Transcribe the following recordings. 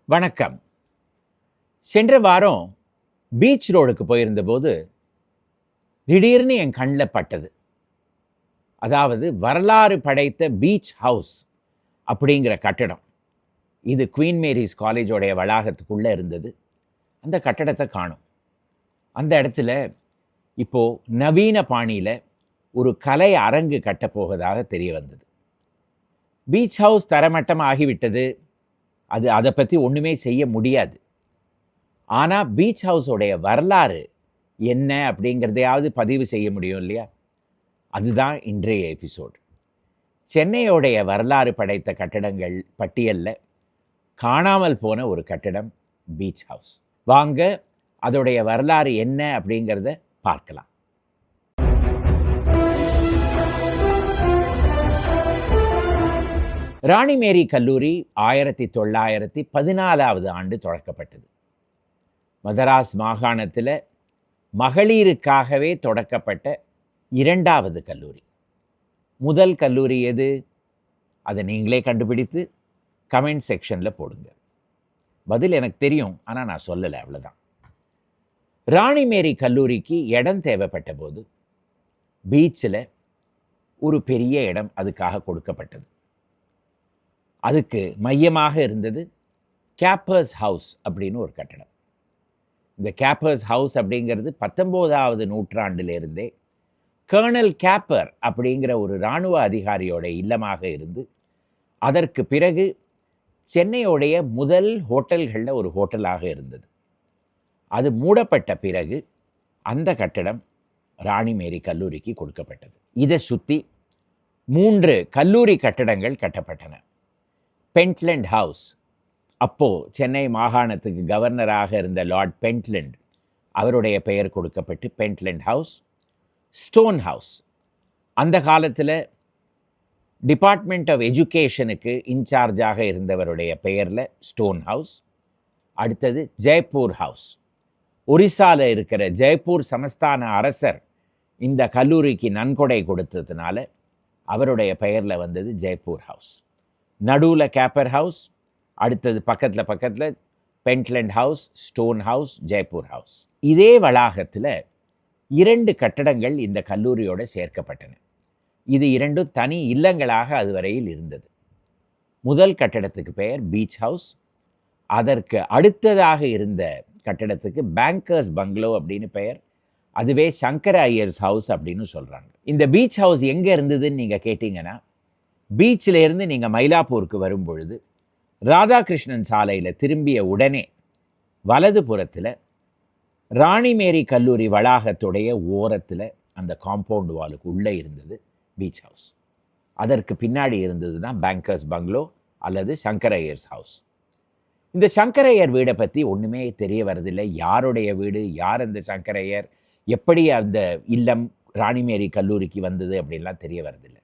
வணக்கம். சென்ற வாரம் பீச் ரோடுக்கு போயிருந்தபோது, திடீர்னு என் கண்ல பட்டது. அதாவது வரலாறு படைத்த பீச் ஹவுஸ் அப்படிங்கிற கட்டடம். இது குயின் மேரிஸ் காலேஜோடைய வளாகத்துக்குள்ள இருந்தது. அந்த கட்டடத்த காணோம். அந்த இடத்துல இப்போ நவீன பாணியில ஒரு கலை அரங்கு கட்டப்போவதாக தெரிய வந்தது. பீச் ஹவுஸ் தரமட்டம் ஆகிவிட்டது. அதை பத்தி ஒண்ணுமே செய்ய முடியாது. ஆனா பீச் ஹவுஸோடைய வரலாறு என்ன அப்படிங்கிறதையாவது பதிவு செய்ய முடியும் இல்லையா? அதுதான் இன்றைய எபிசோட். சென்னையோடைய வரலாறு படைத்த கட்டடங்கள் பட்டியல்ல காணாமல் போன ஒரு கட்டடம் பீச் ஹவுஸ். வாங்க அதோடைய வரலாறு என்ன அப்படிங்கிறத பார்க்கலாம். ராணி மேரி கல்லூரி 1914 ஆண்டு தொடக்கப்பட்டது. மதராஸ் மாகாணத்தில் மகளிருக்காகவே தொடக்கப்பட்ட 2வது கல்லூரி. முதல் கல்லூரி எது? அதை நீங்களே கண்டுபிடித்து கமெண்ட் செக்ஷனில் போடுங்க. பதில் எனக்கு தெரியும், ஆனால் நான் சொல்லலை, அவ்வளோதான். ராணி மேரி கல்லூரிக்கு இடம் தேவைப்பட்ட போது பீச்சில் ஒரு பெரிய இடம் அதுக்காக கொடுக்கப்பட்டது. அதுக்கு மையமாக இருந்தது கேப்பர்ஸ் ஹவுஸ் அப்படின்னு ஒரு கட்டடம். இந்த கேப்பர்ஸ் ஹவுஸ் அப்படிங்கிறது 19வது நூற்றாண்டிலிருந்தே கர்னல் கேப்பர் அப்படிங்கிற ஒரு இராணுவ அதிகாரியோட இல்லமாக இருந்து, அதற்கு பிறகு சென்னையோடைய முதல் ஹோட்டல்களில் ஒரு ஹோட்டலாக இருந்தது. அது மூடப்பட்ட பிறகு அந்த கட்டடம் ராணி மேரி கல்லூரிக்கு கொடுக்கப்பட்டது. இதை சுற்றி 3 கல்லூரி கட்டடங்கள் கட்டப்பட்டன. பென்ட்லண்ட் ஹவுஸ், அப்போது சென்னை மாகாணத்துக்கு கவர்னராக இருந்த லார்ட் பென்ட்லண்ட், அவருடைய பெயர் கொடுக்கப்பட்டு பென்ட்லண்ட் ஹவுஸ். ஸ்டோன் ஹவுஸ், அந்த காலத்தில் டிபார்ட்மெண்ட் ஆஃப் எஜுகேஷனுக்கு இன்சார்ஜாக இருந்தவருடைய பெயரில் ஸ்டோன் ஹவுஸ். அடுத்தது ஜெய்ப்பூர் ஹவுஸ். ஒரிசாவில் இருக்கிற ஜெய்ப்பூர் சமஸ்தான அரசர் இந்த கல்லூரிக்கு நன்கொடை கொடுத்ததுனால அவருடைய பெயரில் வந்தது ஜெய்ப்பூர் ஹவுஸ். நடுவில் கேப்பர் ஹவுஸ், அடுத்தது பக்கத்தில் Pentland House, stone house, Jaipur House. இதே வளாகத்தில் 2 கட்டடங்கள் இந்த கல்லூரியோடு சேர்க்கப்பட்டன. இது 2ம் தனி இல்லங்களாக அதுவரையில் இருந்தது. முதல் கட்டடத்துக்கு பெயர் பீச் ஹவுஸ். அதற்கு அடுத்ததாக இருந்த கட்டடத்துக்கு பேங்கர்ஸ் பங்களோ அப்படின்னு பெயர். அதுவே சங்கர ஐயர்ஸ் ஹவுஸ் அப்படின்னு சொல்கிறாங்க. இந்த பீச் ஹவுஸ் எங்கே இருந்ததுன்னு நீங்கள் கேட்டிங்கன்னா, பீச்சில் இருந்து நீங்கள் மயிலாப்பூருக்கு வரும் பொழுது ராதாகிருஷ்ணன் சாலையில் திரும்பிய உடனே வலது புறத்தில் ராணி மேரி கல்லூரி வளாகத்துடைய ஓரத்தில் அந்த காம்பவுண்ட் வாலுக்கு உள்ளே இருந்தது பீச் ஹவுஸ். அதற்கு பின்னாடி இருந்தது தான் பேங்கர்ஸ் பங்களோ அல்லது சங்கரையர்ஸ் ஹவுஸ். இந்த சங்கரையர் வீடை பற்றி ஒன்றுமே தெரிய வரதில்லை. யாருடைய வீடு, யார் அந்த சங்கரையர், எப்படி அந்த இல்லம் ராணி மேரி கல்லூரிக்கு வந்தது அப்படின்லாம் தெரிய வரதில்லை.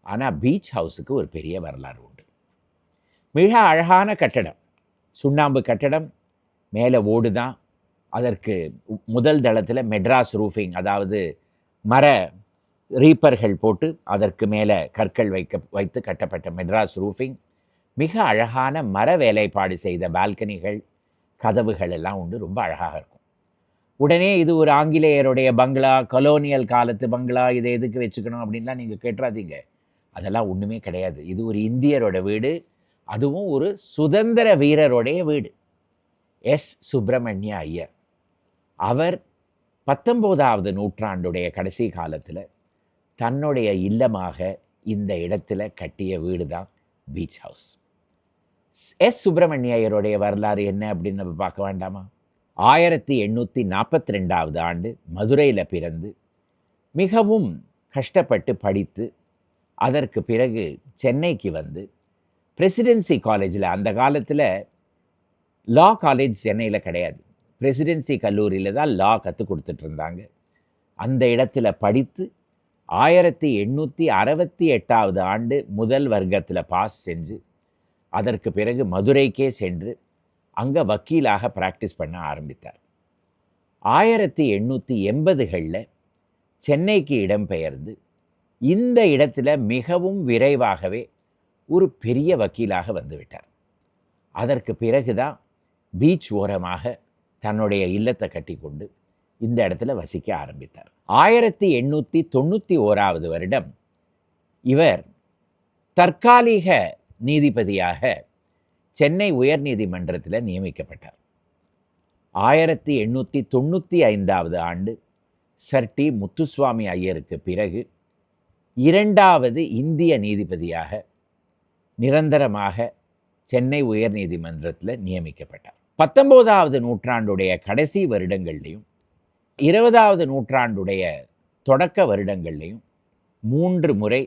ஆனால் பீச் ஹவுஸுக்கு ஒரு பெரிய வரலாறு உண்டு. மிக அழகான கட்டடம், சுண்ணாம்பு கட்டடம், மேலே ஓடு தான். அதற்கு முதல் தளத்தில் மெட்ராஸ் ரூஃபிங், அதாவது மர ரீப்பர்கள் போட்டு அதற்கு மேலே கற்கள் வைத்து கட்டப்பட்ட மெட்ராஸ் ரூஃபிங். மிக அழகான மர வேலைப்பாடு செய்த பால்கனிகள், கதவுகள் எல்லாம் உண்டு. ரொம்ப அழகாக இருக்கும். உடனே இது ஒரு ஆங்கிலேயருடைய பங்களா, கொலோனியல் காலத்து பங்களா, இதை எதுக்கு வச்சுக்கணும் அப்படின்லாம் நீங்கள் கேட்டுறாதீங்க. அதெல்லாம் ஒன்றுமே கிடையாது. இது ஒரு இந்தியரோட வீடு, அதுவும் ஒரு சுதந்திர வீரருடைய வீடு. எஸ். சுப்பிரமணிய ஐயர். அவர் 19வது நூற்றாண்டுடைய கடைசி காலத்தில் தன்னுடைய இல்லமாக இந்த இடத்துல கட்டிய வீடு தான் பீச் ஹவுஸ். எஸ். சுப்பிரமணிய ஐயருடைய வரலாறு என்ன அப்படின்னு நம்ம பார்க்க வேண்டாமா? 1842 ஆண்டு மதுரையில் பிறந்து மிகவும் கஷ்டப்பட்டு படித்து அதற்கு பிறகு சென்னைக்கு வந்து பிரசிடென்சி காலேஜில், அந்த காலத்தில் லா காலேஜ் சென்னையில் கிடையாது, பிரசிடென்சி கல்லூரியில் தான் லா கற்றுக் கொடுத்துட்டு இருந்தாங்க. அந்த இடத்துல படித்து 1868 ஆண்டு முதல் வர்க்கத்தில் பாஸ் செஞ்சு அதற்கு பிறகு மதுரைக்கே சென்று அங்கே வக்கீலாக ப்ராக்டிஸ் பண்ண ஆரம்பித்தார். 1880களில் சென்னைக்கு இடம்பெயர்ந்து இந்த இடத்துல மிகவும் விரைவாகவே ஒரு பெரிய வக்கீலாக வந்துவிட்டார். அதற்கு பிறகுதான் பீச் ஓரமாக தன்னுடைய இல்லத்தை கட்டி கொண்டு இந்த இடத்துல வசிக்க ஆரம்பித்தார். 1891 வருடம் இவர் தற்காலிக நீதிபதியாக சென்னை உயர்நீதிமன்றத்தில் நியமிக்கப்பட்டார். 1895 ஆண்டு சர் டி முத்துசுவாமி ஐயருக்கு பிறகு 2வது இந்திய நீதிபதியாக நிரந்தரமாக சென்னை உயர்நீதிமன்றத்தில் நியமிக்கப்பட்டார். 19வது நூற்றாண்டுடைய கடைசி வருடங்கள்லையும் 20வது நூற்றாண்டுடைய தொடக்க வருடங்கள்லையும் 3 முறை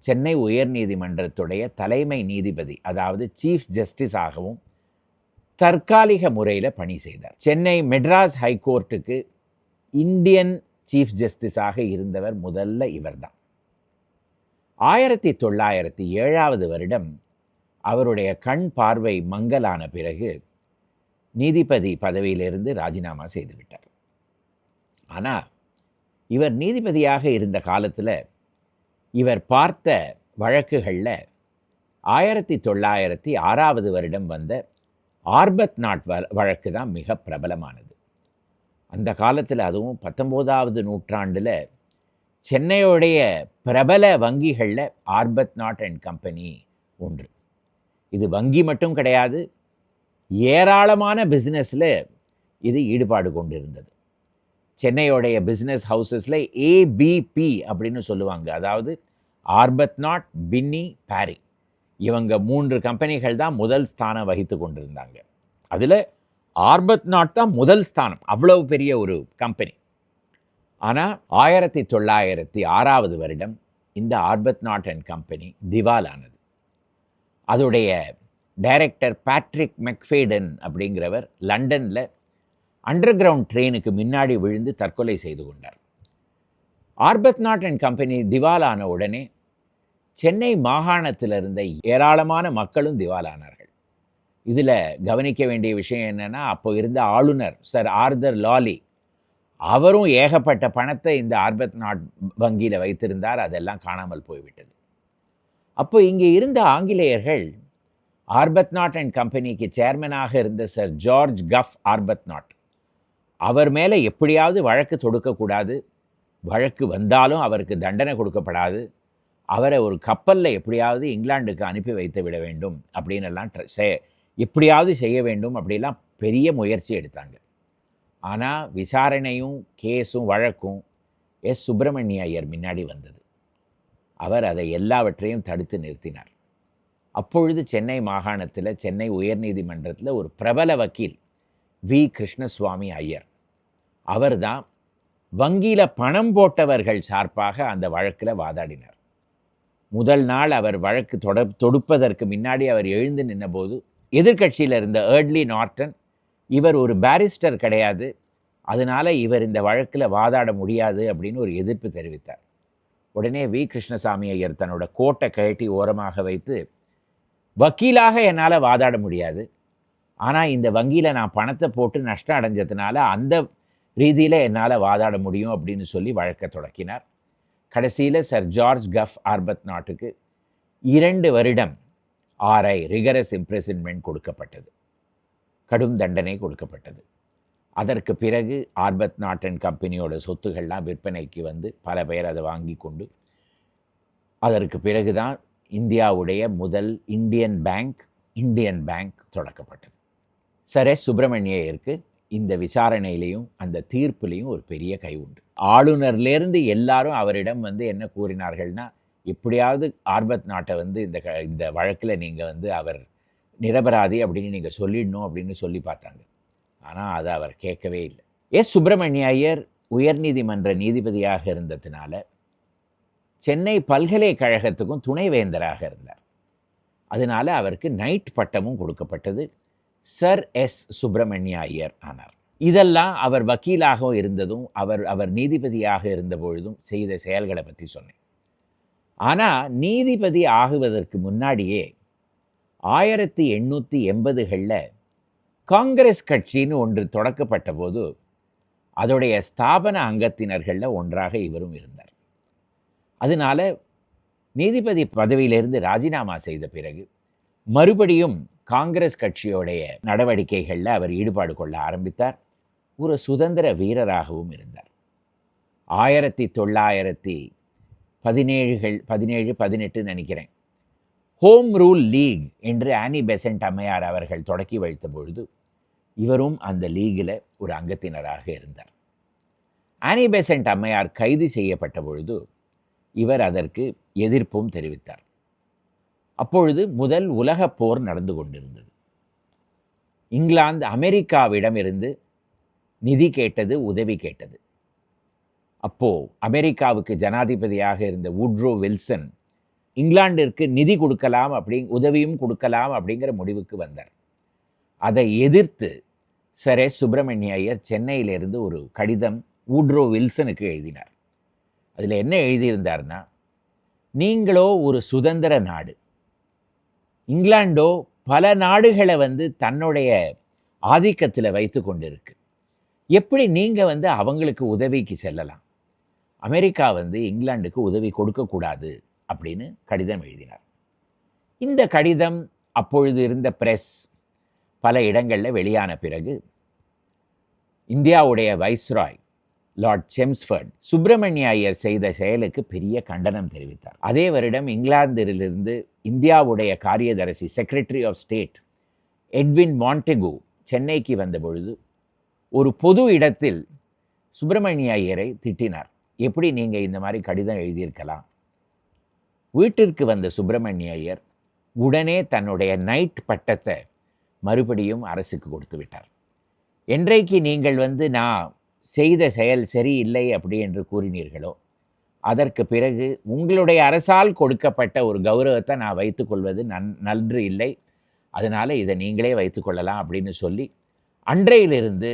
சென்னை உயர்நீதிமன்றத்துடைய தலைமை நீதிபதி, அதாவது சீஃப் ஜஸ்டிஸாகவும் தற்காலிக முறையில் பணி செய்தார். சென்னை மெட்ராஸ் ஹைகோர்ட்டுக்கு இந்தியன் சீஃப் ஜஸ்டிஸாக இருந்தவர் முதல்ல இவர்தான். 1907 வருடம் அவருடைய கண் பார்வை மங்கலான பிறகு நீதிபதி பதவியிலிருந்து ராஜினாமா செய்துவிட்டார். ஆனால் இவர் நீதிபதியாக இருந்த காலத்தில் இவர் பார்த்த வழக்குகளில் 1906 வருடம் வந்த ஆர்பத் நாட் வழக்கு தான் மிக பிரபலமானது. அந்த காலத்தில், அதுவும் 19வது நூற்றாண்டில் சென்னையுடைய பிரபல வங்கிகளில் ஆர்பத் நாட் அண்ட் கம்பெனி ஒன்று. இது வங்கி மட்டும் கிடையாது, ஏராளமான பிஸ்னஸில் இது ஈடுபாடு கொண்டிருந்தது. சென்னையோடைய பிஸ்னஸ் ஹவுசஸில் ஏபிபி அப்படின்னு சொல்லுவாங்க, அதாவது ஆர்பத் நாட், பின்னி, பாரி, இவங்க 3 கம்பெனிகள் தான் முதல் ஸ்தானம் வகித்து கொண்டிருந்தாங்க. அதில் ஆர்பத் நாட் தான் முதல் ஸ்தானம், அவ்வளவு பெரிய ஒரு கம்பெனி. ஆனால் 1906 வருடம் இந்த ஆர்பத் நாட் அண்ட் கம்பெனி திவாலானது. அதோடைய டைரக்டர் பேட்ரிக் மெக்ஃபேடன் அப்படிங்கிறவர் லண்டனில் அண்டர் கிரவுண்ட் ட்ரெயினுக்கு முன்னாடி விழுந்து தற்கொலை செய்து கொண்டார். ஆர்பத் நாட் அண்ட் கம்பெனி திவாலான உடனே சென்னை மாகாணத்தில் இருந்த ஏராளமான மக்களும் திவாலானார்கள். இதில் கவனிக்க வேண்டிய விஷயம் என்னென்னா, அப்போ இருந்த ஆளுநர் சர் ஆர்தர் லாலி, அவரும் ஏகப்பட்ட பணத்தை இந்த ஆர்பத் நாட் வங்கியில் வைத்திருந்தார். அதெல்லாம் காணாமல் போய்விட்டது. அப்போ இங்கே இருந்த ஆங்கிலேயர்கள் ஆர்பத் நாட் அண்ட் கம்பெனிக்கு சேர்மனாக இருந்த சர் ஜார்ஜ் கஃப் ஆர்பத் நாட், அவர் மேலே எப்படியாவது வழக்கு தொடுக்கக்கூடாது, வழக்கு வந்தாலும் அவருக்கு தண்டனை கொடுக்கப்படாது, அவரை ஒரு கப்பலில் எப்படியாவது இங்கிலாந்துக்கு அனுப்பி வைத்து விட வேண்டும் அப்படின்னு எல்லாம் எப்படியாவது செய்ய வேண்டும் அப்படிலாம் பெரிய முயற்சி எடுத்தாங்க. ஆனால் விசாரணையும் கேஸும் வழக்கும் எஸ் சுப்பிரமணிய ஐயர் முன்னாடி வந்தது. அவர் அதை எல்லாவற்றையும் தடுத்து நிறுத்தினார். அப்பொழுது சென்னை மாகாணத்தில் சென்னை உயர்நீதிமன்றத்தில் ஒரு பிரபல வக்கீல் வி கிருஷ்ணசுவாமி ஐயர், அவர் தான் வங்கியில் பணம் போட்டவர்கள் சார்பாக அந்த வழக்கில் வாதாடினார். முதல் நாள் அவர் வழக்கு தொடுப்பதற்கு முன்னாடி அவர் எழுந்து நின்றபோது எதிர்கட்சியில் இருந்த ஏர்ட்லி நார்டன், இவர் ஒரு பாரிஸ்டர் கிடையாது, அதனால் இவர் இந்த வழக்கில் வாதாட முடியாது அப்படின்னு ஒரு எதிர்ப்பு தெரிவித்தார். உடனே வி கிருஷ்ணசாமி ஐயர் தன்னோட கோட்டை கழட்டி ஓரமாக வைத்து, வக்கீலாக என்னால் வாதாட முடியாது, ஆனால் இந்த வங்கியில் நான் பணத்தை போட்டு நஷ்டம் அடைஞ்சதுனால அந்த ரீதியில் என்னால் வாதாட முடியும் அப்படின்னு சொல்லி வழக்கை தொடக்கினார். கடைசியில் சர் ஜார்ஜ் கஃப் ஆர்பத் நாட்டுக்கு 2 வருடம் RI ரிகரஸ் இம்ப்ரெசின்மெண்ட் கொடுக்கப்பட்டது, கடும் தண்டனை கொடுக்கப்பட்டது. அதற்கு பிறகு ஆர்பத் நாட் அண்ட் கம்பெனியோட சொத்துக்கள்லாம் விற்பனைக்கு வந்து பல பேர் அதை வாங்கி கொண்டு, அதற்கு பிறகு தான் இந்தியாவுடைய முதல் இந்தியன் பேங்க் தொடக்கப்பட்டது. சர் எஸ் சுப்பிரமணியருக்கு இந்த விசாரணையிலையும் அந்த தீர்ப்புலையும் ஒரு பெரிய கை உண்டு. ஆளுநர்லேருந்து எல்லாரும் அவரிடம் வந்து என்ன கூறினார்கள்னா, எப்படியாவது ஆர்பத் நாட்டை வந்து இந்த வழக்கில் நீங்கள் வந்து அவர் நிரபராதி அப்படின்னு நீங்கள் சொல்லிடணும் அப்படின்னு சொல்லி பார்த்தாங்க. ஆனால் அதை அவர் கேட்கவே இல்லை. எஸ் சுப்பிரமணிய ஐயர் உயர்நீதிமன்ற நீதிபதியாக இருந்ததுனால சென்னை பல்கலைக்கழகத்துக்கும் துணைவேந்தராக இருந்தார். அதனால் அவருக்கு நைட் பட்டமும் கொடுக்கப்பட்டது. சர் எஸ் சுப்பிரமணிய ஐயர் ஆனார். இதெல்லாம் அவர் வக்கீலாக இருந்ததும் அவர் நீதிபதியாக இருந்த பொழுதும் செய்த செயல்களை பற்றி சொன்னேன். ஆனால் நீதிபதி ஆகுவதற்கு முன்னாடியே 1880களில் காங்கிரஸ் கட்சின்னு ஒன்று தொடக்கப்பட்ட போது அதோடைய ஸ்தாபன அங்கத்தினர்களில் ஒன்றாக இவரும் இருந்தார். அதனால் நீதிபதி பதவியிலிருந்து ராஜினாமா செய்த பிறகு மறுபடியும் காங்கிரஸ் கட்சியோடைய நடவடிக்கைகளில் அவர் ஈடுபாடு கொள்ள ஆரம்பித்தார். ஒரு சுதந்திர வீரராகவும் இருந்தார். 1917 நினைக்கிறேன், ஹோம் ரூல் லீக் என்று ஆனி பெசன்ட் அம்மையார் அவர்கள் தொடக்கி வைத்த பொழுது இவரும் அந்த லீகில் ஒரு அங்கத்தினராக இருந்தார். ஆனி பெசன்ட் அம்மையார் கைது செய்யப்பட்ட பொழுது இவர் அதற்கு எதிர்ப்பும் தெரிவித்தார். அப்பொழுது முதல் உலகப் போர் நடந்து கொண்டிருந்தது. இங்கிலாந்து அமெரிக்காவிடமிருந்து நிதி கேட்டது, உதவி கேட்டது. அப்போது அமெரிக்காவுக்கு ஜனாதிபதியாக இருந்த வூட்ரோ வில்சன் இங்கிலாந்திற்கு நிதி கொடுக்கலாம், உதவியும் கொடுக்கலாம் அப்படிங்கிற முடிவுக்கு வந்தார். அதை எதிர்த்து சர் எஸ் சுப்பிரமணிய ஐயர் சென்னையிலிருந்து ஒரு கடிதம் வூட்ரோ வில்சனுக்கு எழுதினார். அதில் என்ன எழுதியிருந்தார்னா, நீங்களோ ஒரு சுதந்திர நாடு, இங்கிலாண்டோ பல நாடுகளை தன்னுடைய ஆதிக்கத்தில் வைத்து கொண்டிருக்கு, எப்படி நீங்கள் அவங்களுக்கு உதவிக்கு செல்லலாம்? அமெரிக்கா இங்கிலாந்துக்கு உதவி கொடுக்கக்கூடாது அப்படின்னு கடிதம் எழுதினார். இந்த கடிதம் அப்பொழுது இருந்த பிரஸ் பல இடங்களில் வெளியான பிறகு இந்தியாவுடைய வைஸ்ராய் லார்ட் செம்ஸ்ஃபர்ட் சுப்பிரமணிய ஐயர் செய்த செயலுக்கு பெரிய கண்டனம் தெரிவித்தார். அதே வருடம் இங்கிலாந்திலிருந்து இந்தியாவுடைய காரியதரிசி secretary of state Edwin Montagu சென்னைக்கு வந்த பொழுது ஒரு பொது இடத்தில் சுப்பிரமணிய ஐயரை திட்டினார். எப்படி நீங்கள் இந்த மாதிரி கடிதம் எழுதியிருக்கலாம்? வீட்டிற்கு வந்த சுப்பிரமணிய ஐயர் உடனே தன்னுடைய நைட் பட்டத்தை மறுபடியும் அரசுக்கு கொடுத்து விட்டார். என்றைக்கு நீங்கள் நான் செய்த செயல் சரியில்லை அப்படி என்று கூறினீர்களோ, அதற்கு பிறகு உங்களுடைய அரசால் கொடுக்கப்பட்ட ஒரு கௌரவத்தை நான் வைத்துக்கொள்வது நன்று இல்லை, அதனால் இதை நீங்களே வைத்துக்கொள்ளலாம் அப்படின்னு சொல்லி அன்றையிலிருந்து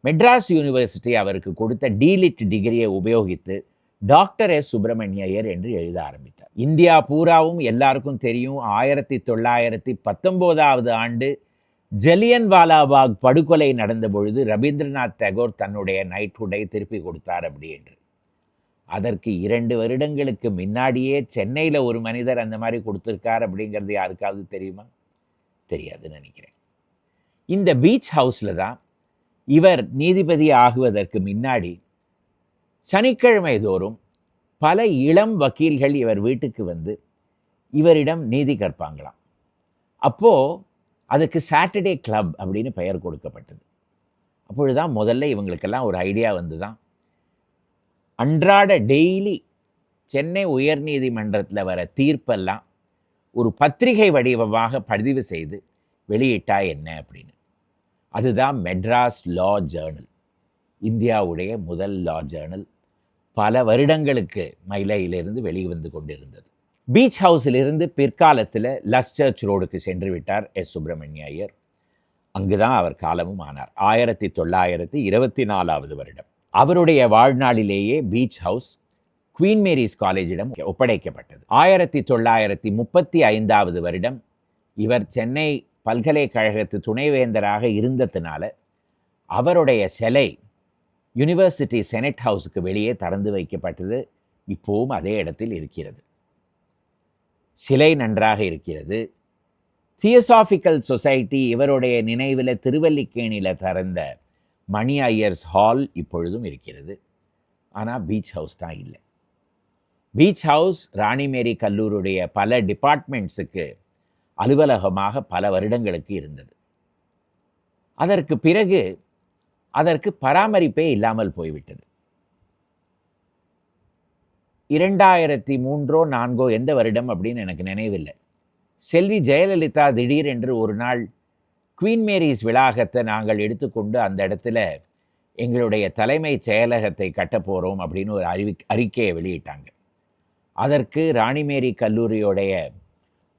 மெட்ராஸ் யூனிவர்சிட்டி அவருக்கு கொடுத்த டீலிட் டிகிரியை உபயோகித்து டாக்டர் எஸ் சுப்பிரமணிய ஐயர் என்று எழுத ஆரம்பித்தார். இந்தியா பூராவும் எல்லாருக்கும் தெரியும், 1919 ஆண்டு ஜலியன்வாலாபாக் படுகொலை நடந்த பொழுது ரவீந்திரநாத் தாகூர் தன்னுடைய நைட்ஹுட்டை திருப்பி கொடுத்தார் அப்படி என்று. அதற்கு 2 வருடங்களுக்கு முன்னாடியே சென்னையில் ஒரு மனிதர் அந்த மாதிரி கொடுத்துருக்கார் அப்படிங்கிறது யாருக்காவது தெரியுமா? தெரியாதுன்னு நினைக்கிறேன். இந்த பீச் ஹவுஸில் தான் இவர் நீதிபதி ஆகுவதற்கு முன்னாடி சனிக்கிழமை தோறும் பல இளம் வக்கீல்கள் இவர் வீட்டுக்கு இவரிடம் நீதி கற்பாங்களாம். அப்போது அதுக்கு சாட்டர்டே கிளப் அப்படின்னு பெயர் கொடுக்கப்பட்டது. அப்பொழுதுதான் முதல்ல இவங்களுக்கெல்லாம் ஒரு ஐடியா தான், அன்றாட டெய்லி சென்னை உயர்நீதிமன்றத்தில் வர தீர்ப்பெல்லாம் ஒரு பத்திரிகை வடிவமாக பதிவு செய்து வெளியிட்டா என்ன அப்படின்னு. அதுதான் மெட்ராஸ் லா ஜேர்னல், இந்தியாவுடைய முதல் லா ஜேர்னல். பல வருடங்களுக்கு மயிலையிலிருந்து வெளிவந்து கொண்டிருந்தது. பீச் ஹவுஸிலிருந்து பிற்காலத்தில் லஸ்சர்ச் ரோடுக்கு சென்று விட்டார் எஸ் சுப்பிரமணிய ஐயர். அங்கு தான் அவர் காலமும் ஆனார். 1924 வருடம் அவருடைய வாழ்நாளிலேயே பீச் ஹவுஸ் குவீன் மேரிஸ் காலேஜிடம் ஒப்படைக்கப்பட்டது. 1935 வருடம் இவர் சென்னை பல்கலைக்கழகத்து துணைவேந்தராக இருந்ததுனால அவருடைய சிலை யூனிவர்சிட்டி செனட் ஹவுஸுக்கு வெளியே திறந்து வைக்கப்பட்டது. இப்போவும் அதே இடத்தில் இருக்கிறது. சிலை நன்றாக இருக்கிறது. தியோசாபிக்கல் சொசைட்டி இவருடைய நினைவில் திருவல்லிக்கேணியில் திறந்த மணி ஐயர்ஸ் ஹால் இப்பொழுதும் இருக்கிறது. ஆனால் பீச் ஹவுஸ் தான் இல்லை. பீச் ஹவுஸ் ராணிமேரி கல்லூரியுடைய பல டிபார்ட்மெண்ட்ஸுக்கு அலுவலகமாக பல வருடங்களுக்கு இருந்தது. அதற்கு பிறகு அதற்கு பராமரிப்பே இல்லாமல் போய்விட்டது. 2003 எந்த வருடம் அப்படின்னு எனக்கு நினைவில்லை. செல்வி ஜெயலலிதா திடீரென்று ஒரு நாள் குவீன் மேரிஸ் வளாகத்தை நாங்கள் எடுத்துக்கொண்டு அந்த இடத்துல எங்களுடைய தலைமைச் செயலகத்தை கட்டப்போகிறோம் அப்படின்னு ஒரு அறிக்கையை வெளியிட்டாங்க. அதற்கு ராணிமேரி கல்லூரியோடைய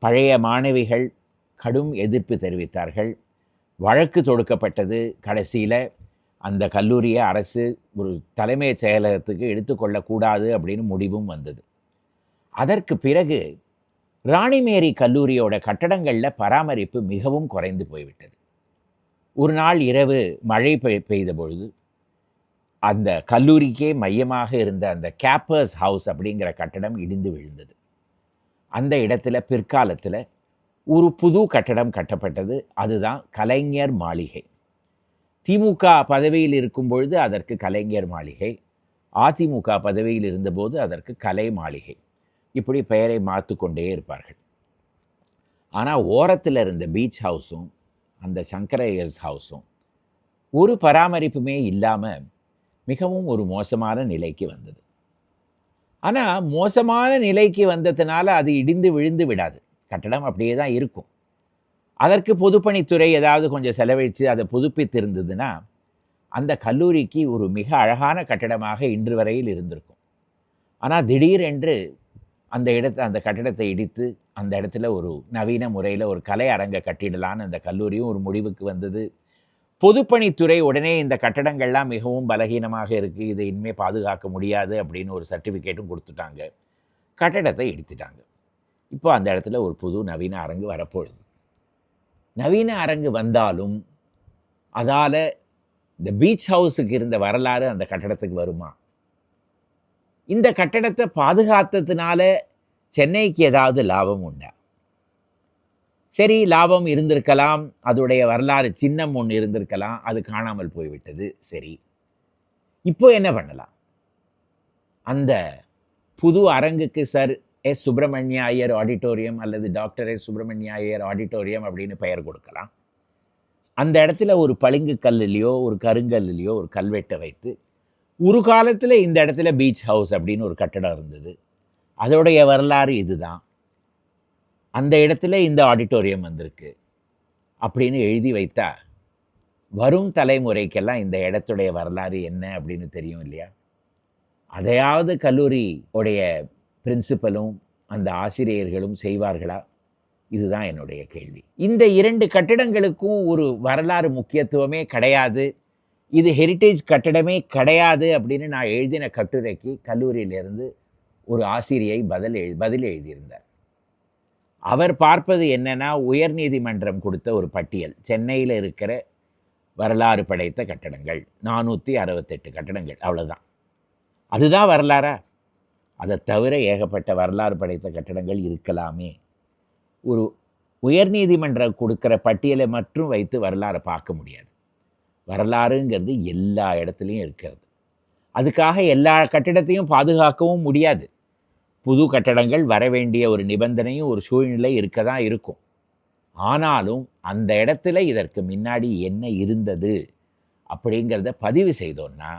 பழைய மாணவிகள் கடும் எதிர்ப்பு தெரிவித்தார்கள். வழக்கு தொடுக்கப்பட்டது. கடைசியில் அந்த கல்லூரியை அரசு ஒரு தலைமைச் செயலகத்துக்கு எடுத்துக்கொள்ளக்கூடாது அப்படின்னு முடிவும் வந்தது. அதற்கு பிறகு ராணிமேரி கல்லூரியோட கட்டடங்களில் பராமரிப்பு மிகவும் குறைந்து போய்விட்டது. ஒரு நாள் இரவு மழை பெய்த பொழுது அந்த கல்லூரிக்கே மையமாக இருந்த அந்த கேப்பர்ஸ் ஹவுஸ் அப்படிங்கிற கட்டடம் இடிந்து விழுந்தது. அந்த இடத்துல பிற்காலத்தில் ஒரு புது கட்டடம் கட்டப்பட்டது. அதுதான் கலைஞர் மாளிகை. திமுக பதவியில் இருக்கும் பொழுது அதற்கு கலைஞர் மாளிகை, அதிமுக பதவியில் இருந்தபோது அதற்கு கலை மாளிகை. இப்படி பெயரை மாற்றிக்கொண்டே இருப்பார்கள். ஆனால் ஓரத்தில் இருந்த பீச் ஹவுஸும் அந்த சங்கரையர்ஸ் ஹவுஸும் ஒரு பராமரிப்புமே இல்லாமல் மிகவும் ஒரு மோசமான நிலைக்கு வந்தது. ஆனால் மோசமான நிலைக்கு வந்ததுனால அது இடிந்து விழுந்து விடாது. கட்டடம் அப்படியே தான் இருக்கும். அதற்கு பொதுப்பணித்துறை ஏதாவது கொஞ்சம் செலவழித்து அதை புதுப்பித்திருந்ததுன்னா அந்த கல்லூரிக்கு ஒரு மிக அழகான கட்டடமாக இன்று வரையில் இருந்திருக்கும். ஆனால் திடீரென்று அந்த கட்டடத்தை இடித்து அந்த இடத்துல ஒரு நவீன முறையில் ஒரு கலை அரங்கை கட்டிடலான்னு அந்த கல்லூரியும் ஒரு முடிவுக்கு வந்தது. பொதுப்பணித்துறை உடனே இந்த கட்டடங்கள்லாம் மிகவும் பலகீனமாக இருக்குது, இதை இனிமேல் பாதுகாக்க முடியாது அப்படின்னு ஒரு சர்டிஃபிகேட்டும் கொடுத்துட்டாங்க. கட்டடத்தை இடித்துட்டாங்க. இப்போ அந்த இடத்துல ஒரு புது நவீன அரங்கு வரப்போகுது. நவீன அரங்கு வந்தாலும் அதால் இந்த பீச் ஹவுஸுக்கு இருந்த வரலாறு அந்த கட்டடத்துக்கு வருமா? இந்த கட்டடத்தை பாதுகாத்ததுனால சென்னைக்கு ஏதாவது லாபம் உண்டா? சரி, லாபம் இருந்திருக்கலாம், அதோடைய வரலாறு சின்னம் ஒன்று இருந்திருக்கலாம், அது காணாமல் போய்விட்டது. சரி, இப்போ என்ன பண்ணலாம்? அந்த புது அரங்குக்கு sir S Subramania Iyer auditorium அல்லது doctor S Subramania Iyer auditorium அப்படின்னு பெயர் கொடுக்கலாம். அந்த இடத்துல ஒரு பளிங்கு கல்லுலேயோ ஒரு கருங்கல்லையோ ஒரு கல்வெட்டை வைத்து, ஒரு காலத்தில் இந்த இடத்துல பீச் ஹவுஸ் அப்படின்னு ஒரு கட்டடம் இருந்தது, அதோடைய வரலாறு இதுதான், அந்த இடத்துல இந்த ஆடிட்டோரியம் வந்திருக்கு அப்படின்னு எழுதி வைத்தா வரும் தலைமுறைக்கெல்லாம் இந்த இடத்துடைய வரலாறு என்ன அப்படின்னு தெரியும் இல்லையா? அதையாவது கல்லூரி உடைய பிரின்சிபலும் அந்த ஆசிரியர்களும் செய்வார்களா? இதுதான் என்னுடைய கேள்வி. இந்த 2 கட்டிடங்களுக்கும் ஒரு வரலாறு முக்கியத்துவமே கிடையாது, இது ஹெரிட்டேஜ் கட்டிடமே கிடையாது அப்படின்னு நான் எழுதின கட்டுரைக்கு கல்லூரியிலிருந்து ஒரு ஆசிரியை பதில் எழுதியிருந்தார். அவர் பார்ப்பது என்னன்னா, உயர்நீதிமன்றம் கொடுத்த ஒரு பட்டியல், சென்னையில் இருக்கிற வரலாறு படைத்த கட்டடங்கள் 468 கட்டடங்கள், அவ்வளோதான். அதுதான் வரலாறா? அதை தவிர ஏகப்பட்ட வரலாறு படைத்த கட்டடங்கள் இருக்கலாமே. ஒரு உயர்நீதிமன்றம் கொடுக்குற பட்டியலை மட்டும் வைத்து வரலாறை பார்க்க முடியாது. வரலாறுங்கிறது எல்லா இடத்துலையும் இருக்கிறது. அதுக்காக எல்லா கட்டிடத்தையும் பாதுகாக்கவும் முடியாது. புது கட்டடங்கள் வர வேண்டிய ஒரு நிபந்தனையும் ஒரு சூழ்நிலை இருக்க தான் இருக்கும். ஆனாலும் அந்த இடத்துல இதற்கு முன்னாடி என்ன இருந்தது அப்படிங்கிறத பதிவு செய்தோன்னா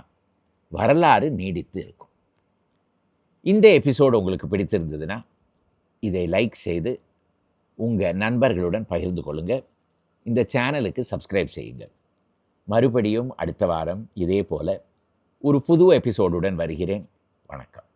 வரலாறு நீடித்து இருக்கும். இந்த எபிசோடு உங்களுக்கு பிடித்திருந்ததுன்னா இதை லைக் செய்து உங்கள் நண்பர்களுடன் பகிர்ந்து கொள்ளுங்கள். இந்த சேனலுக்கு சப்ஸ்கிரைப் செய்யுங்கள். மறுபடியும் அடுத்த வாரம் இதே போல் ஒரு புது எபிசோடுடன் வருகிறேன். வணக்கம்.